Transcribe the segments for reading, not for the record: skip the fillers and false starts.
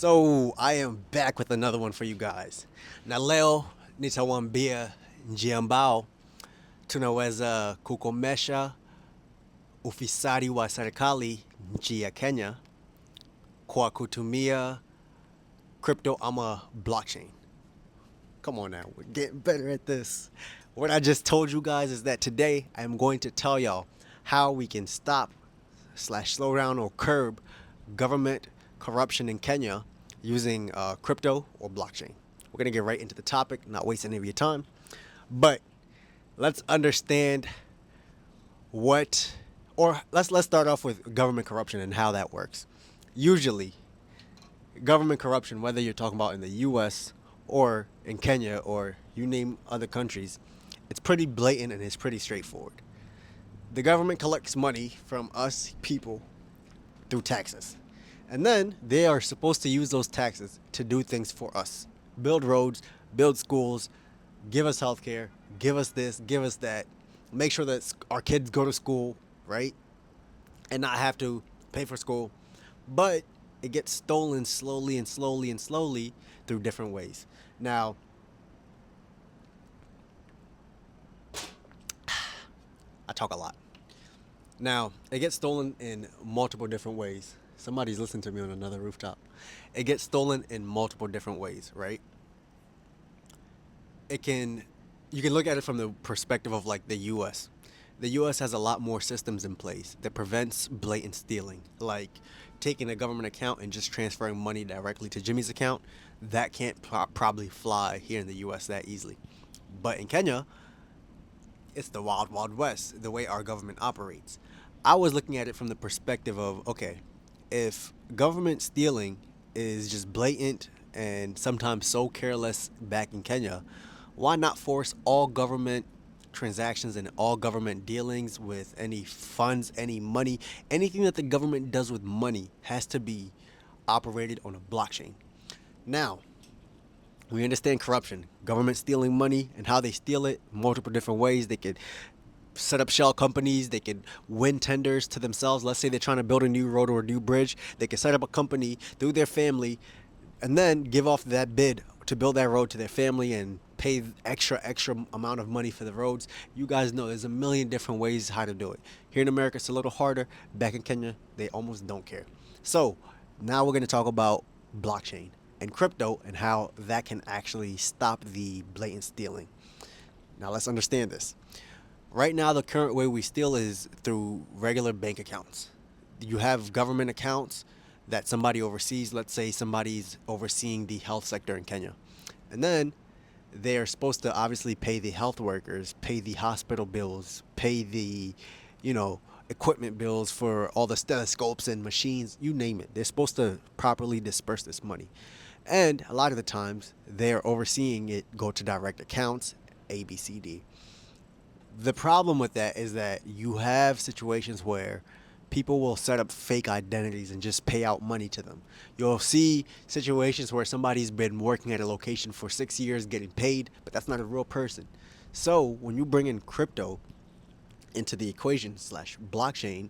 So I am back with another one for you guys. Na leo nitawaambia njia ambao tunaweza kukomesha ufisadi wa serikali nchi ya Kenya kwa kutumia crypto ama blockchain. Come on now, we're getting better at this. What I just told you guys is that today I'm going to tell y'all how we can stop slash slow down or curb government corruption in Kenya using crypto or blockchain. We're gonna get right into the topic, not waste any of your time. But let's understand what, or let's start off with government corruption and how that works. Usually, government corruption, whether you're talking about in the U.S. or in Kenya or you name other countries, it's pretty blatant and it's pretty straightforward. The government collects money from us people through taxes. And then they are supposed to use those taxes to do things for us. Build roads, build schools, give us healthcare, give us this, give us that. Make sure that our kids go to school, right? And not have to pay for school. But it gets stolen slowly and slowly and slowly through different ways. Now, I talk a lot. Now, it gets stolen in multiple different ways. Somebody's listening to me on another rooftop. It gets stolen in multiple different ways, right? It can You can look at it from the perspective of like the US. The US has a lot more systems in place that prevents blatant stealing, like taking a government account and just transferring money directly to Jimmy's account. That can't probably fly here in the US that easily. But in Kenya, it's the wild, wild west, the way our government operates. I was looking at it from the perspective of, okay, if government stealing is just blatant and sometimes so careless back in Kenya, why not force all government transactions and all government dealings with any funds, any money, anything that the government does with money has to be operated on a blockchain? Now, we understand corruption, government stealing money and how they steal it, multiple different ways. They could set up shell companies. They could win tenders to themselves. Let's say they're trying to build a new road or a new bridge. They could set up a company through their family and then give off that bid to build that road to their family and pay extra amount of money for the roads. You guys know there's a million different ways how to do it. Here in America, it's a little harder. Back in Kenya, they almost don't care. So now we're going to talk about blockchain and crypto and how that can actually stop the blatant stealing. Now let's understand this. Right now, the current way we steal is through regular bank accounts. You have government accounts that somebody oversees. Let's say somebody's overseeing the health sector in Kenya. And then they are supposed to obviously pay the health workers, pay the hospital bills, pay the, equipment bills for all the stethoscopes and machines, you name it. They're supposed to properly disperse this money. And a lot of the times they're overseeing it go to direct accounts, A, B, C, D. The problem with that is that you have situations where people will set up fake identities and just pay out money to them. You'll see situations where somebody's been working at a location for 6 years getting paid, but that's not a real person. So when you bring in crypto into the equation slash blockchain,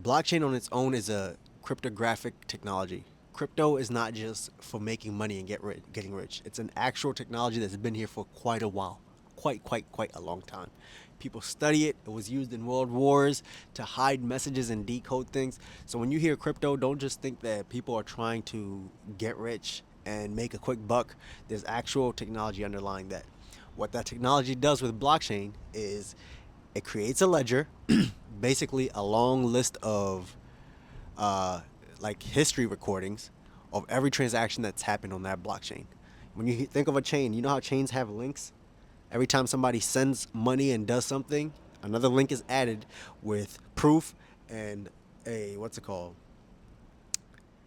blockchain on its own is a cryptographic technology. Crypto is not just for making money and getting rich. It's an actual technology that's been here for quite a while. Quite a long time. People study it. It was used in world wars to hide messages and decode things. So when you hear crypto, don't just think that people are trying to get rich and make a quick buck. There's actual technology underlying that. What that technology does with blockchain is it creates a ledger, basically a long list of like history recordings of every transaction that's happened on that blockchain. When you think of a chain, you know how chains have links? Every time somebody sends money and does something, another link is added with proof and a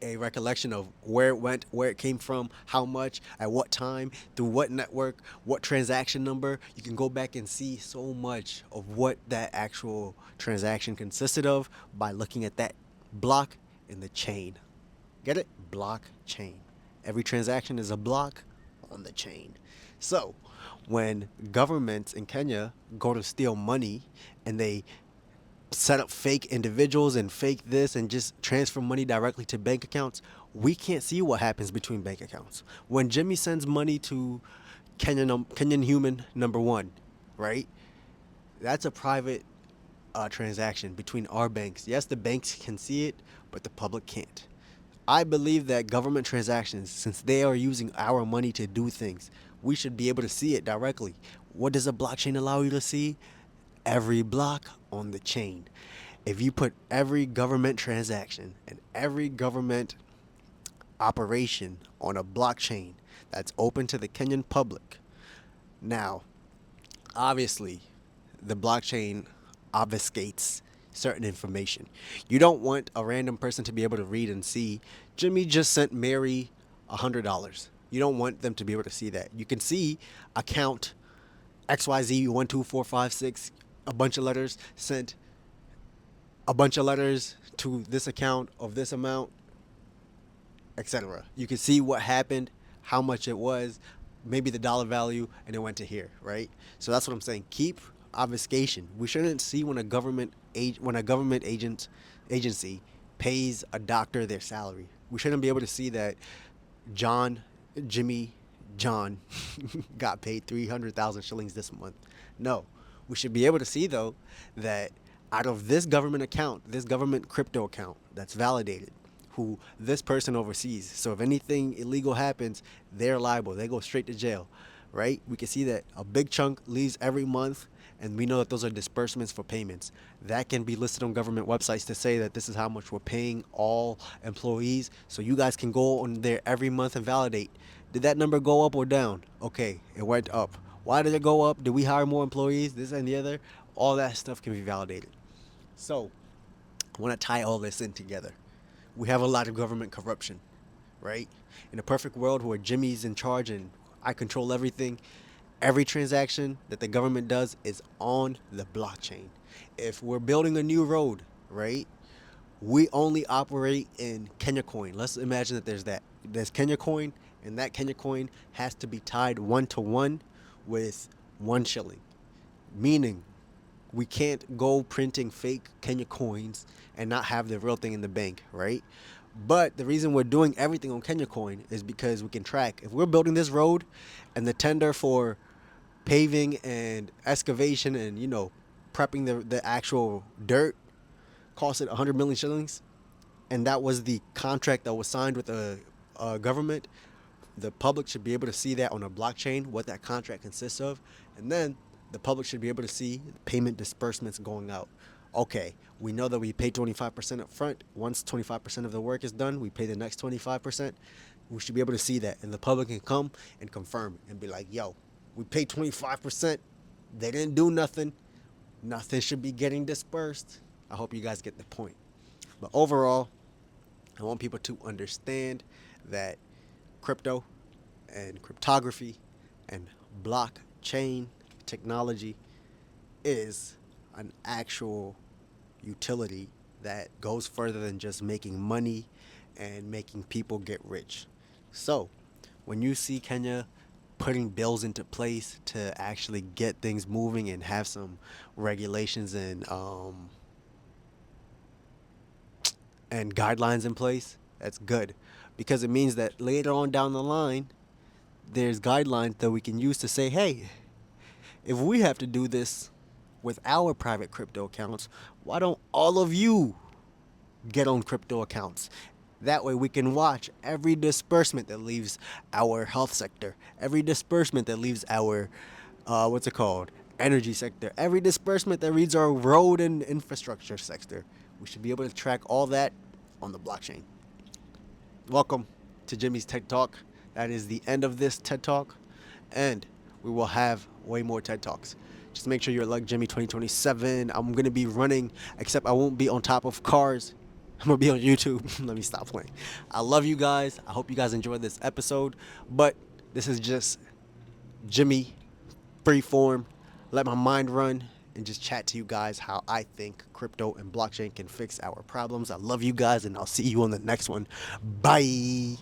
a recollection of where it went, where it came from, how much, at what time, through what network, what transaction number. You can go back and see so much of what that actual transaction consisted of by looking at that block in the chain. Get it? Blockchain. Every transaction is a block on the chain. So when governments in Kenya go to steal money and they set up fake individuals and fake this and just transfer money directly to bank accounts, We can't see what happens between bank accounts. When Jimmy sends money to Kenyan human number one, right? That's a private transaction between our banks. Yes, the banks can see it, but the public can't. I believe that government transactions, since they are using our money to do things, we should be able to see it directly. What does a blockchain allow you to see? Every block on the chain. If you put every government transaction and every government operation on a blockchain that's open to the Kenyan public, now, obviously, the blockchain obfuscates certain information. You don't want a random person to be able to read and see Jimmy just sent Mary $100. You don't want them to be able to see that. You can see account XYZ12456, a bunch of letters sent a bunch of letters to this account of this amount, etc. You can see what happened, how much it was, maybe the dollar value, and it went to here, right? So that's what I'm saying. Keep obfuscation. We shouldn't see when a government agency pays a doctor their salary. We shouldn't be able to see that John, Jimmy, John got paid 300,000 shillings this month. No, we should be able to see though that out of this government account, this government crypto account that's validated, who this person oversees. So if anything illegal happens, they're liable. They go straight to jail, right? We can see that a big chunk leaves every month, and we know that those are disbursements for payments. That can be listed on government websites to say that this is how much we're paying all employees. So you guys can go on there every month and validate. Did that number go up or down? Okay, it went up. Why did it go up? Did we hire more employees? This and the other? All that stuff can be validated. So I want to tie all this in together. We have a lot of government corruption, right? In a perfect world where Jimmy's in charge and I control everything, every transaction that the government does is on the blockchain. If we're building a new road, right, we only operate in Kenya coin. Let's imagine that there's Kenya coin, and that Kenya coin has to be tied 1 to 1 with 1 shilling, meaning we can't go printing fake Kenya coins and not have the real thing in the bank, right? But the reason we're doing everything on Kenya coin is because we can track. If we're building this road and the tender for paving and excavation and, prepping the actual dirt cost it 100 million shillings, and that was the contract that was signed with a government, the public should be able to see that on a blockchain, what that contract consists of, and then the public should be able to see payment disbursements going out. Okay, we know that we pay 25% up front. Once 25% of the work is done, we pay the next 25%. We should be able to see that, and the public can come and confirm and be like, yo, we paid 25%. They didn't do nothing. Nothing should be getting dispersed. I hope you guys get the point. But overall, I want people to understand that crypto and cryptography and blockchain technology is an actual utility that goes further than just making money and making people get rich. So, when you see Kenya putting bills into place to actually get things moving and have some regulations and guidelines in place, that's good, because it means that later on down the line, there's guidelines that we can use to say, hey, if we have to do this with our private crypto accounts, why don't all of you get on crypto accounts? That way we can watch every disbursement that leaves our health sector, every disbursement that leaves our, energy sector, every disbursement that reads our road and infrastructure sector. We should be able to track all that on the blockchain. Welcome to Jimmy's TED Talk. That is the end of this TED Talk, and we will have way more TED Talks. Just make sure you're like Jimmy 2027. I'm going to be running, except I won't be on top of cars. I'm going to be on YouTube. Let me stop playing. I love you guys. I hope you guys enjoyed this episode, but this is just Jimmy freeform. Let my mind run and just chat to you guys how I think crypto and blockchain can fix our problems. I love you guys, and I'll see you on the next one. Bye.